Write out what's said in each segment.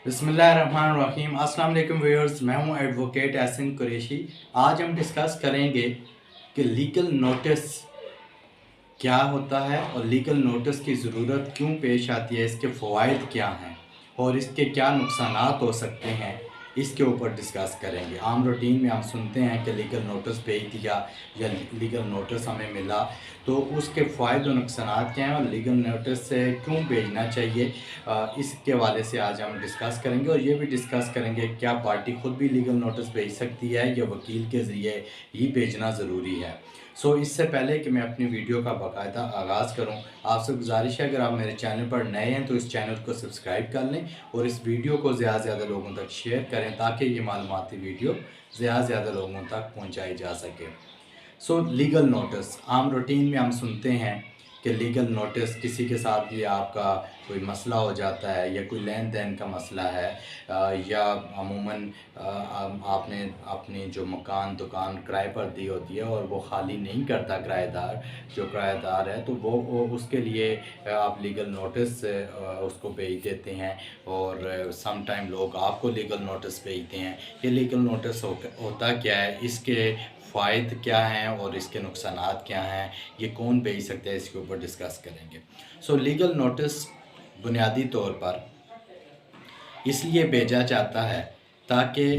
बिस्मिल्लाहिर्रहमानिर्रहीम। अस्सलाम वालेकुम व्यूअर्स, मैं हूं एडवोकेट एहसन कुरैशी। आज हम डिस्कस करेंगे कि लीगल नोटिस क्या होता है और लीगल नोटिस की ज़रूरत क्यों पेश आती है, इसके फ़वाइद क्या हैं और इसके क्या नुकसानात हो सकते हैं, इसके ऊपर डिस्कस करेंगे। आम रूटीन में हम सुनते हैं कि लीगल नोटिस भेज दिया या लीगल नोटिस हमें मिला, तो उसके फ़ायदे और नुकसानात क्या हैं और लीगल नोटिस से क्यों भेजना चाहिए, इसके हवाले से आज हम डिस्कस करेंगे। और ये भी डिस्कस करेंगे क्या पार्टी ख़ुद भी लीगल नोटिस भेज सकती है या वकील के ज़रिए ही भेजना ज़रूरी है। इससे पहले कि मैं अपनी वीडियो का बाकायदा आगाज़ करूं, आपसे गुजारिश है अगर आप मेरे चैनल पर नए हैं तो इस चैनल को सब्सक्राइब कर लें और इस वीडियो को ज़्यादा से ज़्यादा लोगों तक शेयर करें ताकि ये मालूमाती वीडियो ज़्यादा से ज़्यादा लोगों तक पहुंचाई जा सके। लीगल नोटिस आम रूटीन में हम सुनते हैं कि लीगल नोटिस किसी के साथ भी आपका कोई मसला हो जाता है या कोई लेन देन का मसला है, या अमूमन आपने अपनी जो मकान दुकान किराए पर दी होती है और वो खाली नहीं करता किराएदार है, तो वो उसके लिए आप लीगल नोटिस उसको भेज देते हैं। और सम टाइम लोग आपको लीगल नोटिस भेजते हैं। ये लीगल नोटिस होता क्या है, इसके फ़ायदे क्या हैं और इसके नुकसानात क्या हैं, ये कौन भेज सकता है, इसके ऊपर डिस्कस करेंगे। लीगल नोटिस बुनियादी तौर पर इसलिए भेजा जाता है ताकि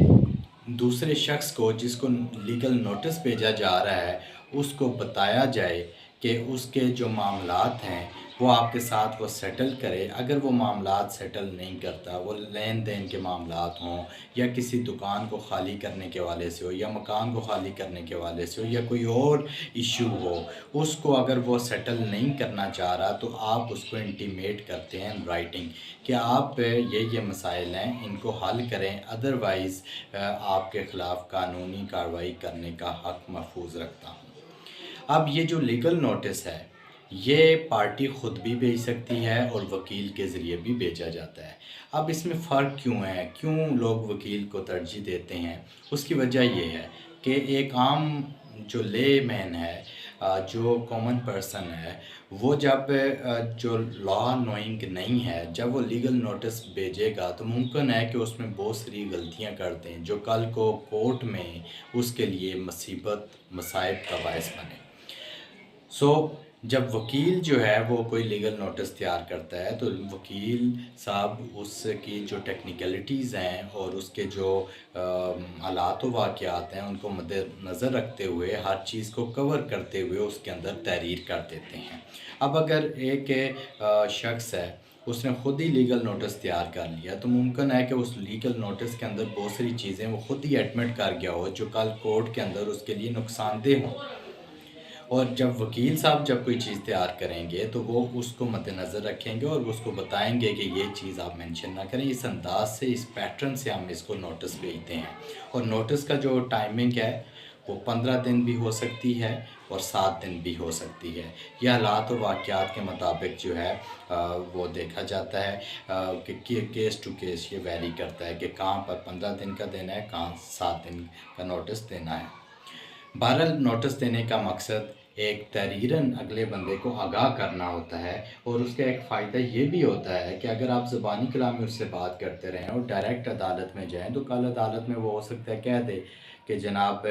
दूसरे शख्स को जिसको लीगल नोटिस भेजा जा रहा है उसको बताया जाए कि उसके जो मामलात हैं वो आपके साथ वो सेटल करे। अगर वो मामलात सेटल नहीं करता, वो लेन देन के मामलात हों या किसी दुकान को ख़ाली करने के वाले से हो या मकान को ख़ाली करने के वाले से हो या कोई और इशू हो, उसको अगर वो सेटल नहीं करना चाह रहा तो आप उसको इंटीमेट करते हैं राइटिंग कि आप ये मसाइल हैं, इनको हल करें, अदरवाइज़ आपके ख़िलाफ़ कानूनी कार्रवाई करने का हक़ महफूज रखता हूँ। अब ये जो लीगल नोटिस है ये पार्टी ख़ुद भी भेज सकती है और वकील के ज़रिए भी भेजा जाता है। अब इसमें फ़र्क क्यों है, क्यों लोग वकील को तरजीह देते हैं? उसकी वजह ये है कि एक आम जो ले मैन है, जो कॉमन पर्सन है, वो जब जो लॉ नोइंग नहीं है, जब वो लीगल नोटिस भेजेगा तो मुमकिन है कि उसमें बहुत सारी गलतियां कर दें जो कल को कोर्ट में उसके लिए मुसीबत मसाइब का बायस बने। जब वकील जो है वो कोई लीगल नोटिस तैयार करता है तो वकील साहब उसकी जो टेक्निकलिटीज़ हैं और उसके जो हालात व वाक़यात हैं उनको मद्देनज़र रखते हुए हर चीज़ को कवर करते हुए उसके अंदर तहरीर कर देते हैं। अब अगर एक शख्स है उसने ख़ुद ही लीगल नोटिस तैयार कर लिया तो मुमकिन है कि उस लीगल नोटिस के अंदर बहुत सारी चीज़ें वो ख़ुद ही एडमिट कर गया हो जो कल कोर्ट के अंदर उसके लिए नुकसानदेह हों। और जब वकील साहब जब कोई चीज़ तैयार करेंगे तो वो उसको मद्देनज़र रखेंगे और उसको बताएंगे कि ये चीज़ आप मेंशन ना करें। इस अंदाज से, इस पैटर्न से हम इसको नोटिस भेजते हैं। और नोटिस का जो टाइमिंग है वो 15 दिन भी हो सकती है और 7 दिन भी हो सकती है। यह हालात और वाक़यात के मुताबिक जो है वो देखा जाता है कि केस टू केस ये वैरी करता है कि कहाँ पर 15 दिन का देना है, कहाँ 7 दिन का नोटिस देना है। बहरहाल नोटिस देने का मकसद एक तहरीरन अगले बंदे को आगाह करना होता है और उसका एक फ़ायदा ये भी होता है कि अगर आप ज़बानी कलाम में उससे बात करते रहें और डायरेक्ट अदालत में जाएं तो कल अदालत में वो हो सकता है कह दे कि जनाब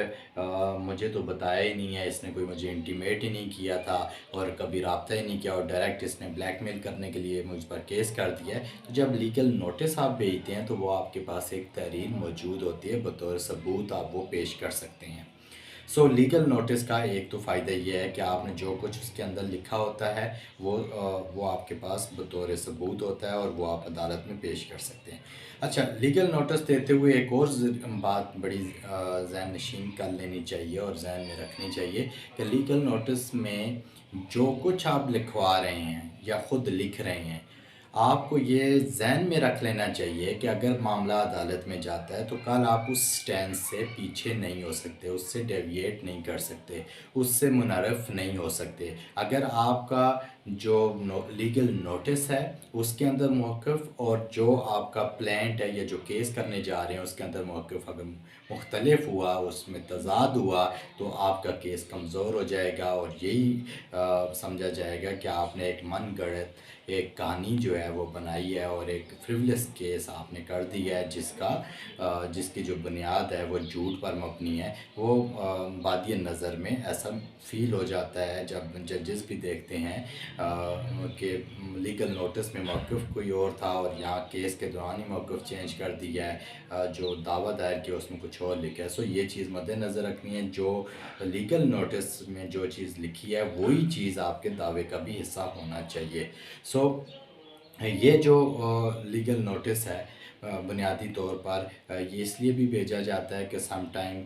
मुझे तो बताया ही नहीं है, इसने कोई मुझे इंटीमेट ही नहीं किया था और कभी रब्ता ही नहीं किया और डायरेक्ट इसने ब्लैकमेल करने के लिए मुझ पर केस कर दिया है। तो जब लीगल नोटिस आप भेजते हैं तो वो आपके पास एक तहरीर मौजूद होती है, बतौर सबूत आप वो पेश कर सकते हैं। लीगल नोटिस का एक तो फ़ायदा ये है कि आपने जो कुछ उसके अंदर लिखा होता है वो आपके पास बतौर सबूत होता है और वो आप अदालत में पेश कर सकते हैं। अच्छा, लीगल नोटिस देते हुए एक और बात बड़ी ज़हन नशीन कर लेनी चाहिए और जहन में रखनी चाहिए कि लीगल नोटिस में जो कुछ आप लिखवा रहे हैं या ख़ुद लिख रहे हैं, आपको ये ज़हन में रख लेना चाहिए कि अगर मामला अदालत में जाता है तो कल आप उस स्टैंड से पीछे नहीं हो सकते, उससे डेविएट नहीं कर सकते, उससे मुनहरफ नहीं हो सकते। अगर आपका جو لیگل نوٹس ہے اس کے اندر موقف اور جو آپ کا پلینٹ ہے یا جو کیس کرنے جا رہے ہیں اس کے اندر موقف اگر مختلف ہوا، اس میں تضاد ہوا، تو آپ کا کیس کمزور ہو جائے گا اور یہی سمجھا جائے گا کہ آپ نے ایک من گڑت ایک کہانی جو ہے وہ بنائی ہے اور ایک فریولس کیس آپ نے کر دیا ہے جس کی جو بنیاد ہے وہ جھوٹ پر مبنی ہے۔ وہ بادی نظر میں ایسا فیل ہو جاتا ہے جب ججز بھی دیکھتے ہیں کہ لیگل نوٹس میں موقف کوئی اور تھا اور یہاں کیس کے دوران ہی موقف چینج کر دیا ہے، جو دعویٰ دائر کیا اس میں کچھ اور لکھا ہے۔ سو یہ چیز مد نظر رکھنی ہے، جو لیگل نوٹس میں جو چیز لکھی ہے وہی چیز آپ کے دعوے کا بھی حصہ ہونا چاہیے۔ سو یہ جو لیگل نوٹس ہے بنیادی طور پر یہ اس لیے بھی بھیجا جاتا ہے کہ سم ٹائم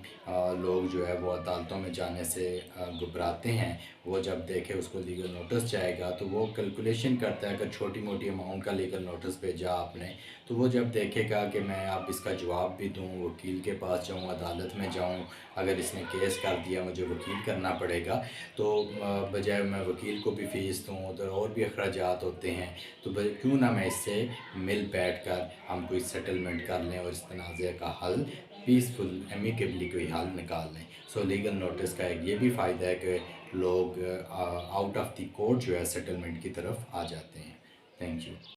لوگ جو ہے وہ عدالتوں میں جانے سے گھبراتے ہیں۔ وہ جب دیکھے اس کو لیگل نوٹس جائے گا تو وہ کیلکولیشن کرتا ہے، اگر چھوٹی موٹی اماؤنٹ کا لیگل نوٹس بھیجا آپ نے تو وہ جب دیکھے گا کہ میں اب اس کا جواب بھی دوں، وکیل کے پاس جاؤں، عدالت میں جاؤں، اگر اس نے کیس کر دیا مجھے وکیل کرنا پڑے گا، تو بجائے میں وکیل کو بھی فیس دوں، ادھر اور بھی اخراجات ہوتے ہیں، تو کیوں نہ میں اس سے مل بیٹھ کر ہم کوئی سیٹلمنٹ کر لیں اور اس تنازع کا حل پیسفل امیکیبلی کوئی حل نکال لیں۔ سو لیگل نوٹس کا ایک یہ بھی فائدہ ہے کہ لوگ آؤٹ آف دی کورٹ جو ہے سیٹلمنٹ کی طرف آ جاتے ہیں۔ Thank you.